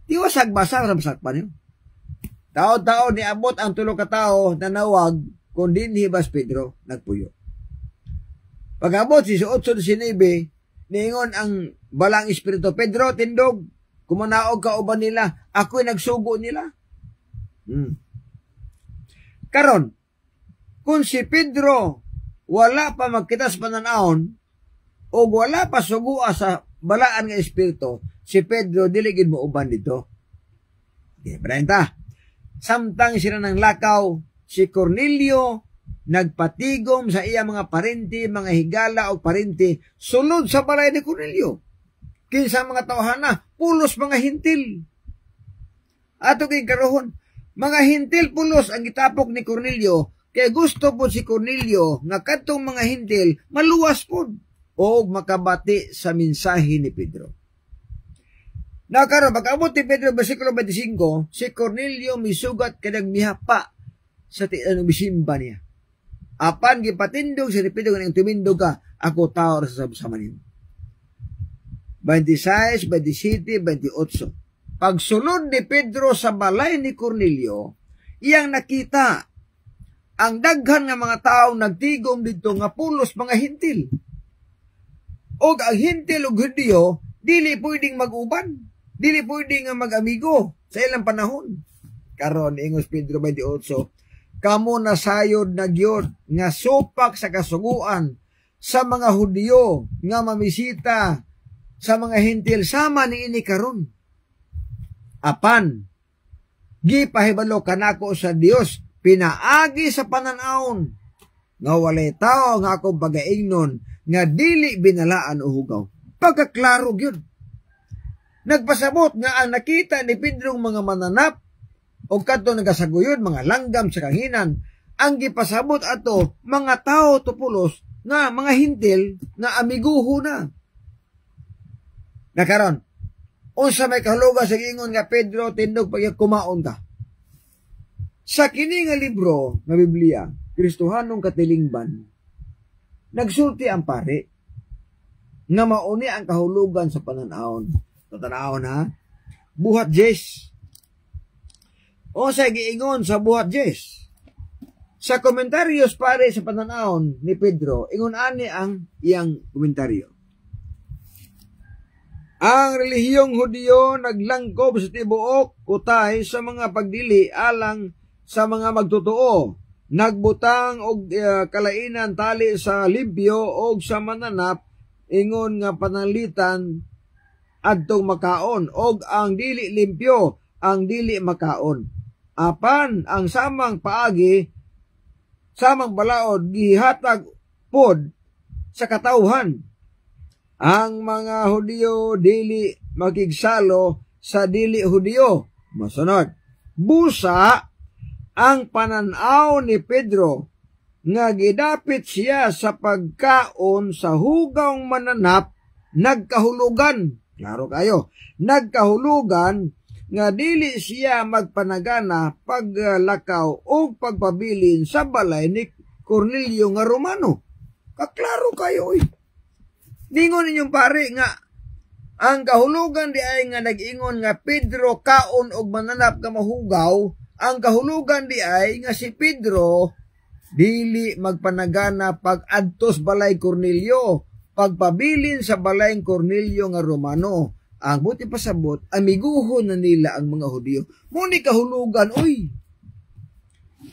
Di wasag basa, ramsak pa niyo. Tao-tao ni abot ang tulo ka tao na nawag, kung dinhi bas Pedro, nagpuyo. Pag-abot si 8:19, niingon ang balang espiritu, Pedro, tindog, kumanaog ka uban nila, ako'y nagsugo nila. Karon, kung si Pedro wala pa magkita sa pananahon o wala pa sugua sa balaan nga espiritu, si Pedro dili gid mo uban dito. Okay, 30. Samtang sila ng lakaw, si Cornelio nagpatigom sa iya mga parente, mga higala o parente, sulod sa balay ni Cornelio. Kinsa mga tawhana, pulos mga hintil. Ato kay karohon, mga hintil pulos ang gitapok ni Cornelio, kaya gusto po si Cornelio nga kadtong mga hintil maluwas po o makabati sa mensahe ni Pedro. Nakaroon, pag-abot ni Pedro, versikulo 25, si Cornelio misugat kanang mihapa sa bisimba niya. Apan gipatindog si Pedro nga tumindog ka, ako tao sa manin. 26, 27, 28. Pagsulod ni Pedro sa balay ni Cornelio, iyang nakita ang daghan nga mga tao nagtigom dito nga pulos mga hintil. Og ang hintil ug Hudyo dili pwedeng mag-uban, dili pwedeng nga mag-amigo sa ilang panahon. Karon ingos Pedro 28, kamo nasayod na gyud nga supak sa kasuguan sa mga Hudyo nga mamisita sa mga hintil sama niini karon. Apan gipahibalo kanako sa Dios pinaagi sa pananahon nga walay tao nga akong pagaingnon nga dili binalaan o hugaw. Pagkaklaro gyud. Nagpasabot nga ang nakita ni Pedro mga mananap o kadto nagasaguyod mga langgam sa kahinan, ang gipasabot ato mga tao tupulos nga mga hintil nga amiguho na. Nakaron, unsa may kahulugan sa ingon nga Pedro tindog pag kumaon ka. Sa kini nga libro nga Biblia, Kristohanong Katilingban, nagsulti ang pare nga mauni ang kahulugan sa pananahon. Tatanahon ha? Buhat Jes. O sa giingon sa Buhat Jes. Sa komentaryos pare sa pananahon ni Pedro, ingon ani ang iyang komentaryo. Ang relihiyong Hudyo naglangkob sa tibuok utay sa mga pagdili alang sa mga magtotoo. Nagbutang og kalainan tali sa limpyo og sa mananap ingon nga pananglitan adtong makaon og ang dili limpyo ang dili makaon. Apan ang samang paagi samang balaod gihatag pod sa katawhan. Ang mga Hudyo dili makigsalo sa dili Hudyo. Masunod. Busa ang pananaw ni Pedro nga gidapit siya sa pagkaon sa hugawng mananap nagkahulugan. Klaro kayo. Nagkahulugan nga dili siya magpanagana paglakaw o pagpabilin sa balay ni Cornelio nga Romano. Kaklaro kayo. Ningon ninyong pare nga ang kahulugan di ay nga nag-ingon nga Pedro kaon og mananap ka mahugaw. Ang kahulugan di ay nga si Pedro dili magpanagana pag adtos balay Cornelio, pagpabilin sa balay Cornelio nga Romano. Ang buti pasabot, amiguhon na nila ang mga Hudyo. Muni kahulugan, oy.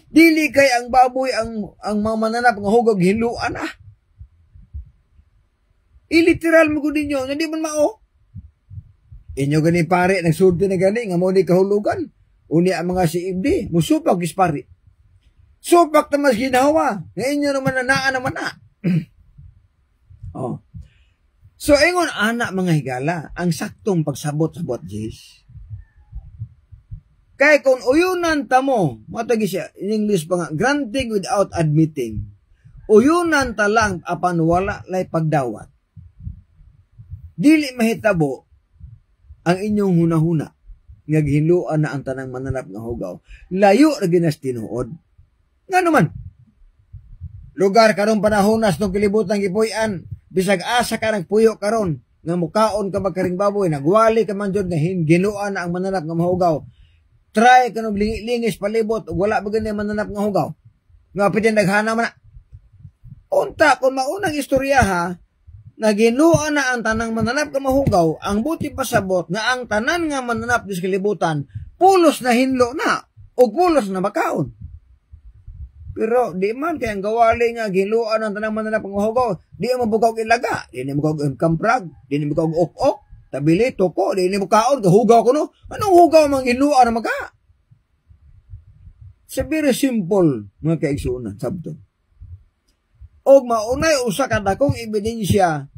Dili kay ang baboy ang mga mananap nga hugog hiluan ah. Iliteral mo ko ninyo, hindi man mao. Inyo gani pare, nagsulti na gani, nga muni kahulugan. Uni ang mga siibdi, musupag is pare. Supak na mas ginawa, nga inyo naman nanaan naman na. Oh. So, ingon anak mga higala, ang saktong pagsabot sa buhat Jis. Kaya kung uyunan tamo, matagi siya, in English pa nga, granting without admitting. Uyunan talang apan wala lay pagdawat. Dili mahitabo ang inyong hunahuna, nga gihiluan na ang tanang mananap nga hugaw. Layo na ginas tinuod. Nga naman, lugar karong panahonas nung kilibutan gipuy-an, bisag asa ka nagpuyo karon nga mukaon ka magkaring baboy, nagwali ka man dyan nga ginuan na ang mananap nga mahugaw. Try ka nung lingis palibot, wala ba ganyan mananap nga hugaw? Nga pitin naghana man na. Unta, kung maunang istorya ha, na ginuan na ang tanang mananap nga mahugaw, ang buti pasabot nga ang tanan nga mananap sa kalibutan, pulos na hinlo na, o pulos na makaon. Pero di man kay ang gawali nga giluan ang tanang mananap ng hugaw, di mo bukaw ilaga, di mo bukaw kamprag, di mo bukaw ok-ok, tabili toko, di mo kaon hugaw ko no. Anong hugaw man giluan na maka? Sa very simple mga kaigsunan sabton. Og maunay usa ka dakong ebidensya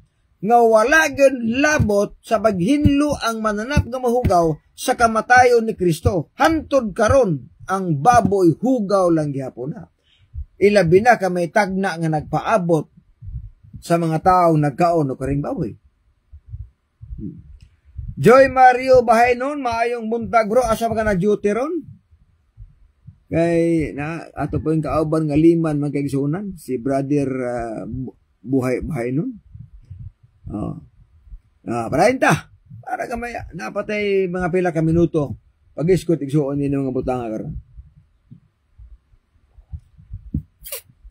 nga wala gyud labot sa paghinlo ang mananap nga mahugaw sa kamatayon ni Kristo. Hantod karon ang baboy hugaw lang gihapon na. Ilabi na ka may tagna nga nagpaabot sa mga taong nagkaon o karing baboy. Joy Mario Bahaynon, maayong buntag bro, asa ka na duty ron? Kay na ato po yung kauban nga liman magkaigsunan, si brother Buhay Bahaynon. Parahin ta, para kamaya, napatay mga pila ka minuto, pag-iskot igsuon nino mga butanga karon.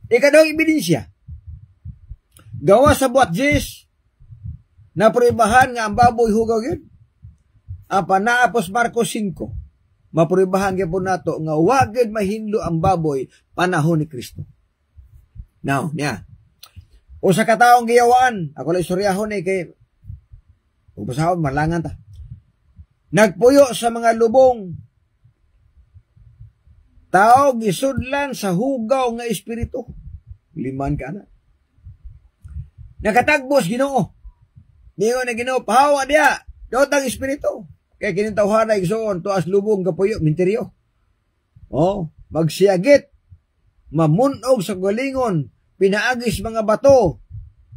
Ikadawang ebidensya. Gawa sa buhat Jis, na pruibahan nga ang baboy hugaw yun. Ang panaapos Marcos 5, mapruibahan gyud po nato nga wagid mahinlo ang baboy panahon ni Kristo. Now, niya. Usa ka taong giyawaan, ako lang istoryahon kay ubasahon malangan ta. Nagpuyo sa mga lubong. Tao gisudlan sa hugaw nga espiritu. Liman ka na. Nakatagbos Ginoo. Ningon na Ginoo, pahawa diya. Dotang espiritu. Kaya kinintawhan na igsoon, tuas lubong kapuyo, minteryo. Magsiyagit. Mamunog sa galingon. Pinaagis mga bato.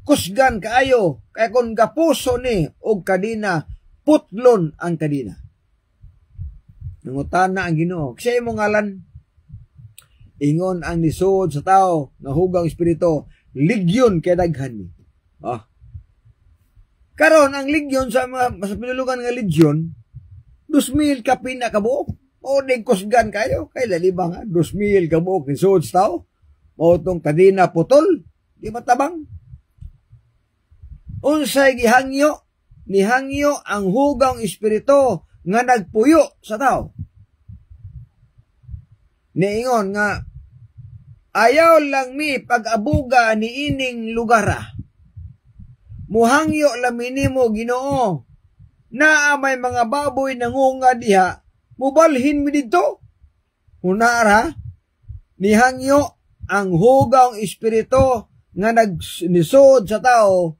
Kusgan kaayo. Kaya kung gapuso ni og kadina, putlon ang kadina. Nangutan na ang Ginoo. Kasi mo ngalan, ingon ang nisuod sa tao nga hugang espiritu, ligyon kay daghan ni. Karon ang ligyon sa pinulugan nga ligyon, 2,000 ka pina ka buok. O di kusgan kayo, kay lalibang 2,000 ka buok nisuod sa tao. O tong kadina putol, di matabang. Unsay gihangyo, nihangyo ang hugang espiritu nga nagpuyo sa tao. Niingon nga, ayaw lang mi pag-abuga ni ining lugara. Muhangyo lamini mo Ginoo, na may mga baboy nangunga diha, mubalhin mi dito. Hunara, nihangyo ang hugang espiritu nga nagnisod sa tao,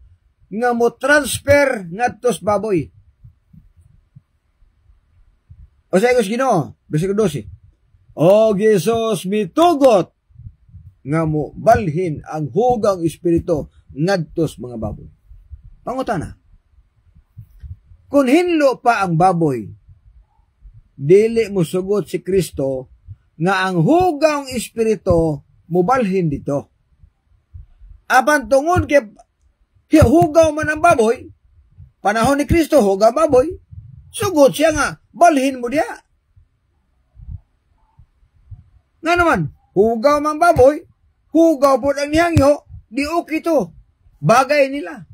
nga mo transfer ngadtos baboy. O sa igos Ginoo, bersikulo 12. O Jesus mitugot nga mo balhin ang hugang espiritu ngadtos mga baboy. Pangutana. Kung hinlo pa ang baboy, dili mo sugot si Kristo nga ang hugang espiritu mo balhin dito. Apan tungod kay hugaw man ang baboy, panahon ni Kristo hugaw baboy, sugot siya nga balhin mo diya. Nga naman, hugaw mang baboy, hugaw po ang nihangyo, di okay to. Bagay nila.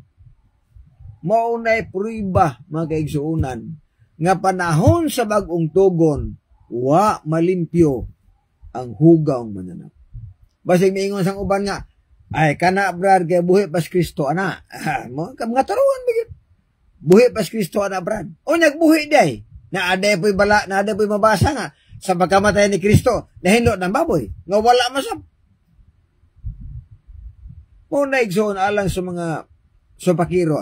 Maunay pruiba, mga kaigsuunan, nga panahon sa bagong tugon, wa malimpyo ang hugaw mananap. Basig miingon sang uban nga, ay kana brad kay buhi pas Kristo ana. Mga taruan bigit. Buhi pas Kristo ana brad. O nagbuhi day. Na aday po'y bala, na aday po'y mabasa nga sa pagkamatay ni Kristo, nahinlo ng baboy, nga wala masap. Muna igsoon alang sa mga supakiro.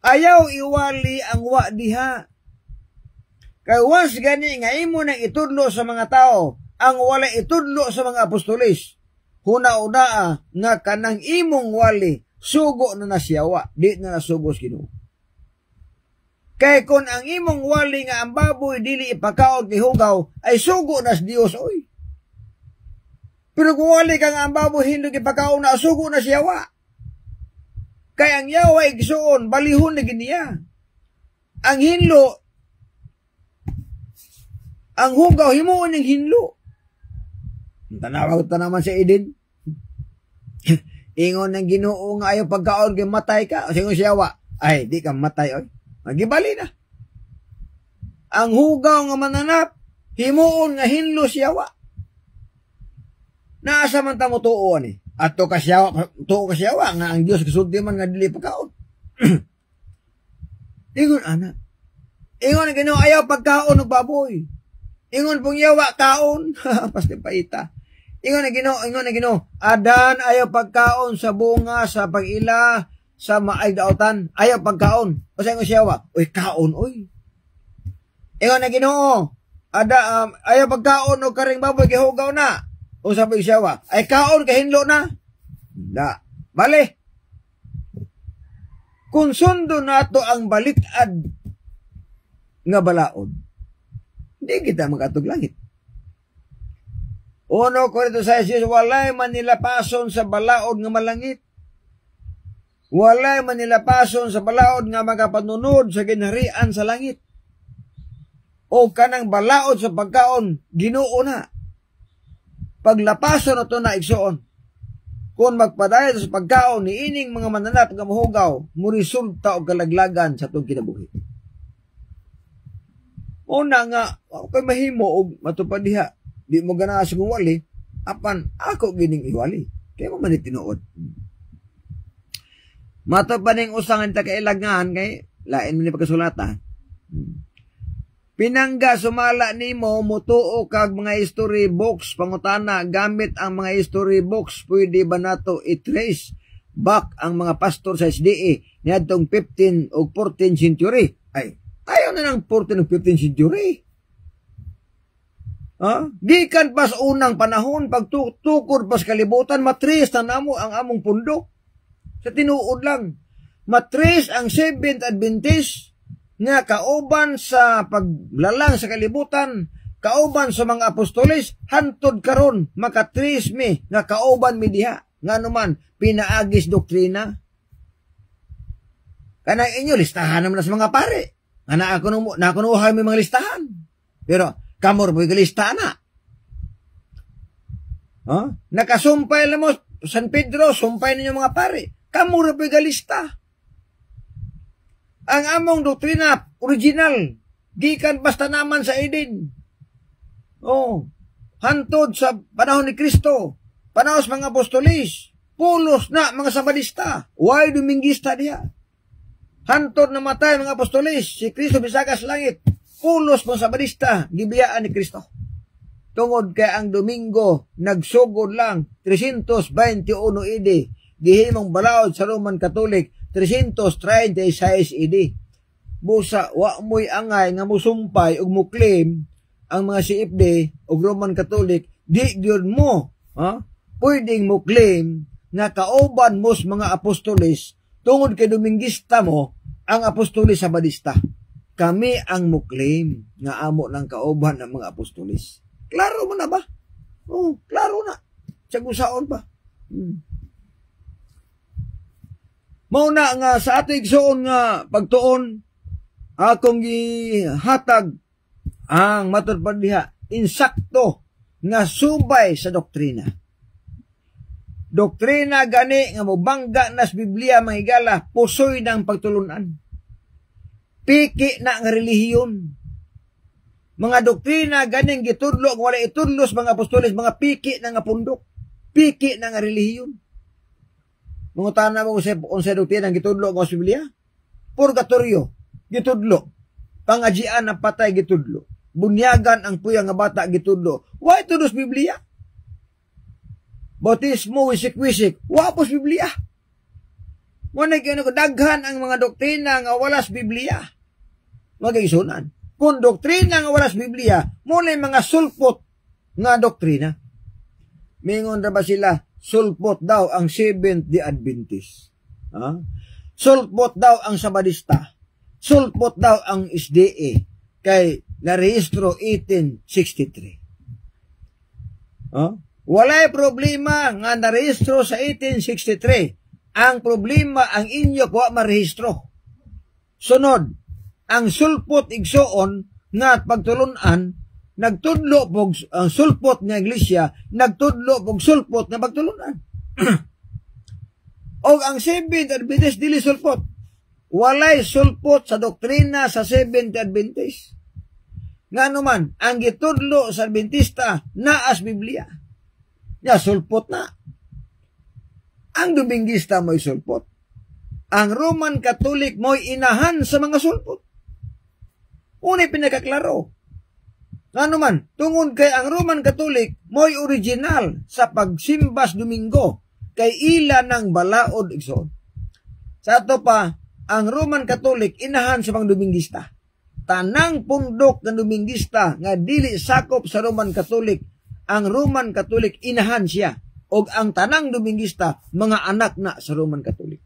Ayaw iwali ang wa diha. Kay once gani nga imo nang itudlo sa mga tao, ang wala itudlo sa mga apostolis, huna-una nga kanang imong wali, sugo na nasyawa, di na nasugo sa Ginoo. Kay kung ang imong wali nga ang baboy dili ipakaog ni hugaw, ay sugo na sa Dios oy. Pero kung wali ka nga ang baboy hindi ipakaog na, sugo na siya wa. Kay ang yawa igsuon, balihon na giniya. Ang hinlo, ang hugaw, himuon ng hinlo. Tanawag ta naman sa Eden. Ingon ng Ginoo nga ayaw pagkaon kay matay ka. O singo siya wa, ay di ka matay oy. Magibali na. Ang hugaw nga mananap, himuon nga hinlo siya wa. Naasa man ta mo tuo ni. At to kasyawa nga ang Dios kasulti man nga dili pagkaon. Ingon ana. Ingon gino ayaw pagkaon og baboy. Ingon pong yawa kaon. Pasti paita. Ingon na gino. Adan ayaw pagkaon sa bunga, sa pag-ila, sa maay daotan. Ayaw pagkaon. O sa ingon siyawa. Uy, kaon, uy. Ingon na gino. Ayaw pagkaon o karing baboy kihugaw na. O sabi siyawa. Ay kaon kahinlo na. Da. Bale. Kung sundo nato ang balitad nga balaod, hindi kita magatog langit. Uno, Korinto 6, walay man nila pason sa balaod nga malangit. Walay man nila pason sa balaod nga magapanunod sa ginharian sa langit. O kanang balaod sa pagkaon, Ginoo na. Paglapason na to na igsoon. Kung magpadayad sa pagkaon ni ining mga mananap nga mahugaw, murisulta o kalaglagan sa itong kinabuhi. Una nga, ako kay mahimo o matupad diha. Di mo gana sa wali, apan ako gining iwali. Kaya mo man tinuod. Matupad ning usangan ta kailangan kay lain man ni pagkasulatan. Pinangga sumala nimo mutuo kag mga history books pangutana gamit ang mga history books pwede ba nato i-trace back ang mga pastor sa SDA niadtong 15 o 14th century? Ay, ayaw na ng 14 o 15th century. Gikan pas unang panahon pagtukod pas kalibutan matris na namo ang among pundok. Sa tinuod lang, matris ang Seventh Adventist nga kauban sa paglalang sa kalibutan, kauban sa mga apostoles, hantod karon makatris mi nga kauban mi diha. Nganuman pinaagis doktrina. Kanang inyo listahan naman sa mga pare. Ana ako nakunuhay mi mga listahan. Pero kamor mo igalista na. Nakasumpay lang mo, San Pedro, sumpay ninyo mga pare. Kamor mo igalista. Ang among doktrina, original, gikan basta naman sa Eden. Hantod sa panahon ni Kristo, panahon sa mga apostolis, pulos na mga sabadista, why Domingista diya. Hantod na matay mga apostolis, si Kristo bisagas langit, pulos mga sabadista, gibiyaan ni Kristo. Tungod kay ang Domingo, nagsugod lang 321 AD, gihimong balaod sa Roman Catholic, 336 AD. Busa, wa mo'y angay nga musumpay o muklaim ang mga CFD o Roman Catholic, di gyud mo, pwedeng muklaim nga kauban mo mga apostolis, tungod kay Domingista mo, ang apostolis sa badista. Kami ang muklaim nga amo ng kauban ng mga apostolis. Klaro mo na ba? Klaro na. Sagusaon ba? Mauna nga sa ating igsoon nga pagtuon, akong gihatag ang matulpad diha, insakto nga subay sa doktrina. Doktrina gani nga mubangga nas Biblia mga higala, pusoy ng pagtulunan. Piki na nga relihiyon. Mga doktrina ganing gitudlo, kung wala itudlos mga apostoles, mga piki na nga pundok. Piki na nga relihiyon. Mga tanan mo kung sa doktrina ang gitudlo ko sa Biblia, purgatorio, gitudlo. Pangajian ng patay, gitudlo. Bunyagan ang puyang nga bata, gitudlo. Why tudlos Biblia? Bautismo, wisik-wisik, wapos Biblia. Muna daghan ang mga doktrina nga walas Biblia. Magigisunan. Kung doktrina nga walas Biblia, muna mga sulpot nga doktrina. Mingon na ba sila, sulpot daw ang Seventh-day Adventist. Sulpot daw ang Sabadista. Sulpot daw ang SDA. Kay narehistro 1863. Walay problema nga narehistro sa 1863. Ang problema ang inyo po marehistro. Sunod, ang sulpot igsoon nga pagtulunan, nagtudlo pog ang sulpot nga iglesia, nagtudlo pog sulpot nga pagtulunan. O ang Seventh Adventist dili sulpot. Walay sulpot sa doktrina sa Seventh Adventist. Nga naman, ang gitudlo sa Adventista naas Biblia. Ya, sulpot na. Ang Dominguista mo'y sulpot. Ang Roman Catholic mo'y inahan sa mga sulpot. Una'y pinakaklaro. Ano man, tungod kay ang Roman Catholic mo'y original sa pagsimbas Domingo kay ila ng balaod igsoon. Sa ato pa, ang Roman Catholic inahan sa mga Dominguista. Tanang pundok ng Dominguista nga dili sakop sa Roman Catholic, ang Roman Catholic inahan siya. O ang tanang Dominguista, mga anak na sa Roman Catholic.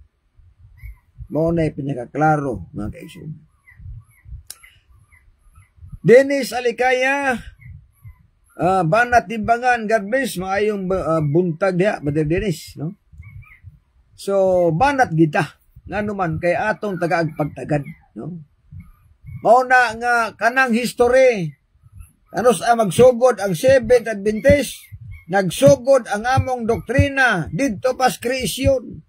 Mao na'y pinakaklaro, mga kaigsoon. Dennis Alikaya, Banat Timbangan, God bless, maayong buntag diha, Brother Dennis, no? So, banat kita, nga naman, kay atong taga-agpagtagad, no? Mao na nga, kanang history, ano sa magsugod ang Seventh Adventist, nagsugod ang among doktrina, didto pas kreasyon,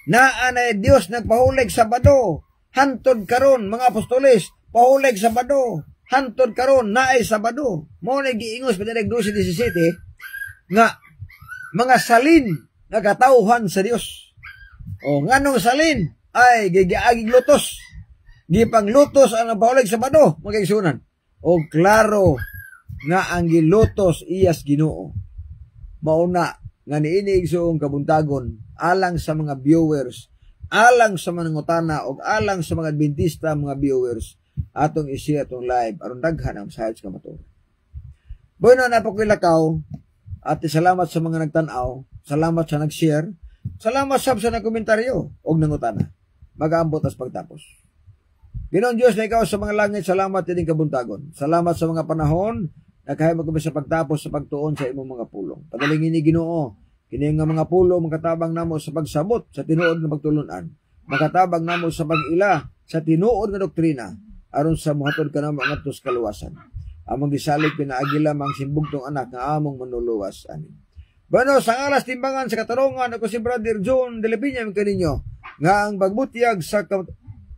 naa na Dios nagpahulig Sabado, hantod karon mga apostoles, pahulig Sabado, hantod karon naay Sabado. Mo na giingos Padarig 12:17 nga mga salin nga katawhan sa Dios. O nganong salin ay gigiagig lutos. Gipang lutos ang pahulig Sabado, mga igsunan. O klaro nga ang gilutos iyas Ginoo. Mauna nga niini igsuong kabuntagon alang sa mga viewers, alang sa mga ngutana o alang sa mga Adventista mga viewers atong i-share atong live aron daghan ang message ka matuod. Bueno, napakilakaw at salamat sa mga nagtan-aw, salamat sa nag-share, salamat sa nagkomentaryo og nangutana. Mag-aambot as pagtapos. Ginoong Diyos na ikaw sa mga langit, salamat din kabuntagon. Salamat sa mga panahon nagkahimo kami sa pagtapos sa pagtuon sa imong mga pulong. Padalingin ni Ginoo kini nga mga pulong makatabang namo sa pagsabot sa tinuod nga pagtulunan. Makatabang namo sa pag-ila sa tinuod nga doktrina aron sa mohatod kanamo ngadto sa kaluwasan. Among gisalig pinaagila mang simbugtong anak nga among manuluwas. Amen. Bueno, sa alas timbangan sa katarungan ako si Brother John de Lepiña kaninyo nga ang pagbutyag sa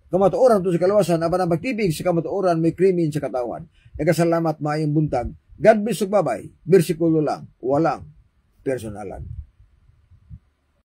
kamatuoran to sa kaluwasan aban ang pagtibig sa kamatuoran may krimen sa katawan. Nagkasalamat maayong buntag. God bless ug babay. Bersikulo lang, walang personalan.